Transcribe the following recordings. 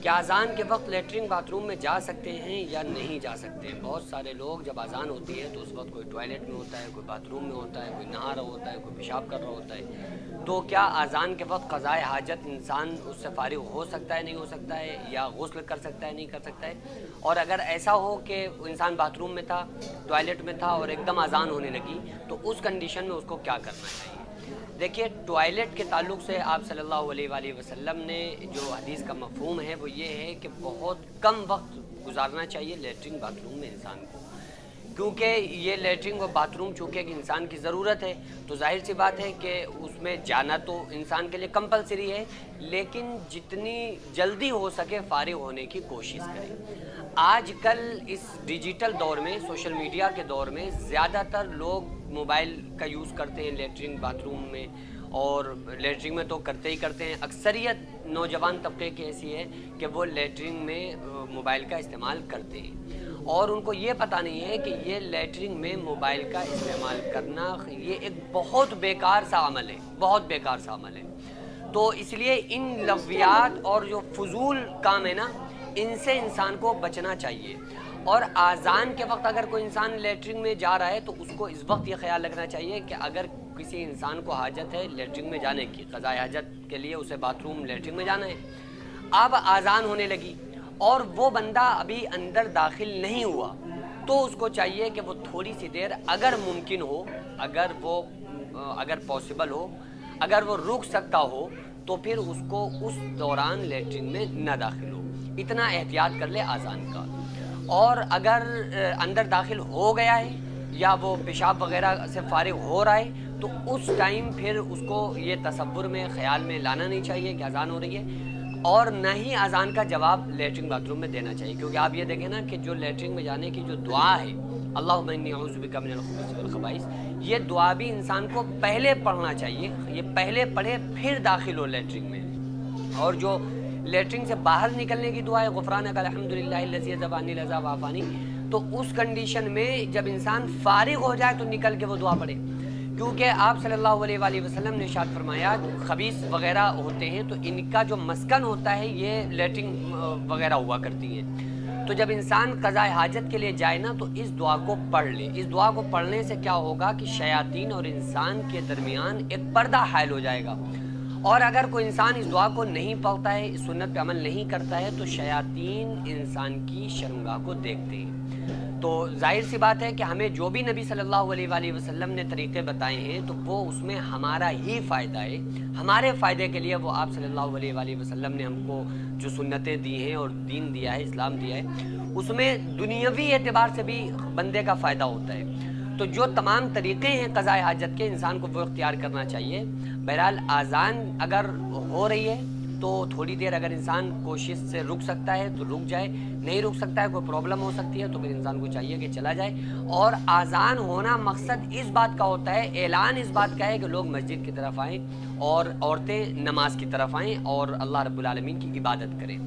کیا اذان کے وقت لیٹرنگ باتھ روم میں جا سکتے ہیں یا نہیں جا سکتے؟ بہت سارے لوگ جب اذان ہوتی ہے تو اس وقت کوئی ٹوائلٹ میں ہوتا ہے، کوئی باتھ روم میں ہوتا ہے، کوئی نہا رہا ہوتا ہے، کوئی پیشاب کر رہا ہوتا ہے، تو کیا اذان کے وقت قضائے حاجت انسان اس سے فارغ ہو سکتا ہے، نہیں ہو سکتا ہے، یا غسل کر سکتا ہے، نہیں کر سکتا ہے؟ اور اگر ایسا ہو کہ انسان باتھ روم میں تھا، ٹوائلٹ میں تھا اور ایک دم اذان ہونے لگی، تو اس کنڈیشن میں اس کو کیا کرنا چاہیے؟ دیکھیے، ٹوائلٹ کے تعلق سے آپ صلی اللہ علیہ وآلہ وسلم نے جو حدیث کا مفہوم ہے وہ یہ ہے کہ بہت کم وقت گزارنا چاہیے لیٹرنگ باتھ روم میں انسان کو، کیونکہ یہ لیٹرنگ اور باتھ روم چونکہ ایک انسان کی ضرورت ہے، تو ظاہر سی بات ہے کہ اس میں جانا تو انسان کے لیے کمپلسری ہے، لیکن جتنی جلدی ہو سکے فارغ ہونے کی کوشش کریں۔ آج کل اس ڈیجیٹل دور میں، سوشل میڈیا کے دور میں، زیادہ تر لوگ موبائل کا یوز کرتے ہیں لیٹرنگ باتھ روم میں، اور لیٹرنگ میں تو کرتے ہی کرتے ہیں۔ اکثریت نوجوان طبقے کی ایسی ہے کہ وہ لیٹرنگ میں موبائل کا استعمال کرتے ہیں، اور ان کو یہ پتہ نہیں ہے کہ یہ لیٹرنگ میں موبائل کا استعمال کرنا یہ ایک بہت بیکار سا عمل ہے، بہت بیکار سا عمل ہے۔ تو اس لیے ان لغویات اور جو فضول کام ہے نا، ان سے انسان کو بچنا چاہیے۔ اور اذان کے وقت اگر کوئی انسان لیٹرنگ میں جا رہا ہے تو اس کو اس وقت یہ خیال رکھنا چاہیے کہ اگر کسی انسان کو حاجت ہے لیٹرنگ میں جانے کی، قضائے حاجت کے لیے اسے باتھ روم لیٹرنگ میں جانا ہے، اب اذان ہونے لگی اور وہ بندہ ابھی اندر داخل نہیں ہوا، تو اس کو چاہیے کہ وہ تھوڑی سی دیر اگر ممکن ہو، اگر پاسبل ہو، اگر وہ رک سکتا ہو، تو پھر اس کو اس دوران لیٹرنگ میں نہ داخل ہو، اتنا احتیاط کر لے اذان کا۔ اور اگر اندر داخل ہو گیا ہے یا وہ پیشاب وغیرہ سے فارغ ہو رہا ہے، تو اس ٹائم پھر اس کو یہ تصور میں، خیال میں لانا نہیں چاہیے کہ اذان ہو رہی ہے، اور نہ ہی اذان کا جواب لیٹرنگ باتھ روم میں دینا چاہیے، کیونکہ آپ یہ دیکھیں نا کہ جو لیٹرنگ میں جانے کی جو دعا ہے، اللہم انی اعوذ بک من الخبث والخبائث، یہ دعا بھی انسان کو پہلے پڑھنا چاہیے، یہ پہلے پڑھے پھر داخل ہو لیٹرنگ میں۔ اور جو لیٹرنگ سے باہر نکلنے کی دعا ہے، غفرانک الحمدللہ الذی اذھب عنی العذا وعافانی، تو اس کنڈیشن میں جب انسان فارغ ہو جائے تو نکل کے وہ دعا پڑھے، کیونکہ آپ صلی اللہ علیہ وآلہ وسلم نے ارشاد فرمایا خبیث وغیرہ ہوتے ہیں تو ان کا جو مسکن ہوتا ہے یہ لیٹرنگ وغیرہ ہوا کرتی ہیں، تو جب انسان قضاء حاجت کے لیے جائے نا تو اس دعا کو پڑھ لے۔ اس دعا کو پڑھنے سے کیا ہوگا کہ شیاطین اور انسان کے درمیان ایک پردہ حائل ہو جائے گا، اور اگر کوئی انسان اس دعا کو نہیں پڑھتا ہے، اس سنت پہ عمل نہیں کرتا ہے، تو شیاطین انسان کی شرمگاہ کو دیکھتے ہیں۔ تو ظاہر سی بات ہے کہ ہمیں جو بھی نبی صلی اللہ علیہ وآلہ وسلم نے طریقے بتائے ہیں تو وہ اس میں ہمارا ہی فائدہ ہے، ہمارے فائدے کے لیے وہ آپ صلی اللہ علیہ وآلہ وسلم نے ہم کو جو سنتیں دی ہیں اور دین دیا ہے، اسلام دیا ہے، اس میں دنیاوی اعتبار سے بھی بندے کا فائدہ ہوتا ہے۔ تو جو تمام طریقے ہیں قضاء حاجت کے، انسان کو وہ اختیار کرنا چاہیے۔ بہرحال اذان اگر ہو رہی ہے تو تھوڑی دیر اگر انسان کوشش سے رک سکتا ہے تو رک جائے، نہیں رک سکتا ہے، کوئی پرابلم ہو سکتی ہے، تو پھر انسان کو چاہیے کہ چلا جائے۔ اور اذان ہونا مقصد اس بات کا ہوتا ہے، اعلان اس بات کا ہے کہ لوگ مسجد کی طرف آئیں اور عورتیں نماز کی طرف آئیں اور اللہ رب العالمین کی عبادت کریں۔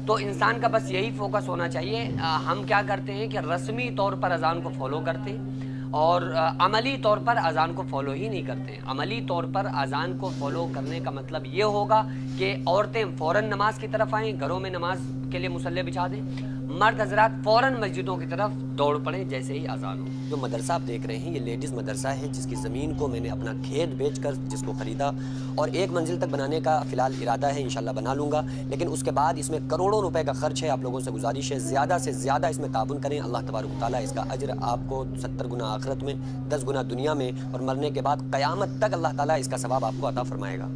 تو انسان کا بس یہی فوکس ہونا چاہیے۔ ہم کیا کرتے ہیں کہ رسمی طور پر اذان کو فالو کرتے ہیں اور عملی طور پر اذان کو فالو ہی نہیں کرتے۔ عملی طور پر اذان کو فالو کرنے کا مطلب یہ ہوگا کہ عورتیں فوراً نماز کی طرف آئیں، گھروں میں نماز کے لیے مصلی بچھا دیں، مرد حضرات فوراً مسجدوں کی طرف دوڑ پڑیں جیسے ہی اذان ہو۔ جو مدرسہ آپ دیکھ رہے ہیں یہ لیڈیز مدرسہ ہے، جس کی زمین کو میں نے اپنا کھیت بیچ کر جس کو خریدا، اور ایک منزل تک بنانے کا فی الحال ارادہ ہے، انشاءاللہ بنا لوں گا، لیکن اس کے بعد اس میں کروڑوں روپے کا خرچ ہے۔ آپ لوگوں سے گزارش ہے زیادہ سے زیادہ اس میں تعاون کریں، اللہ تبارک و تعالیٰ اس کا اجر آپ کو 70 گنا آخرت میں، 10 گنا دنیا میں، اور مرنے کے بعد قیامت تک اللہ تعالیٰ اس کا ثواب آپ کو عطا فرمائے گا۔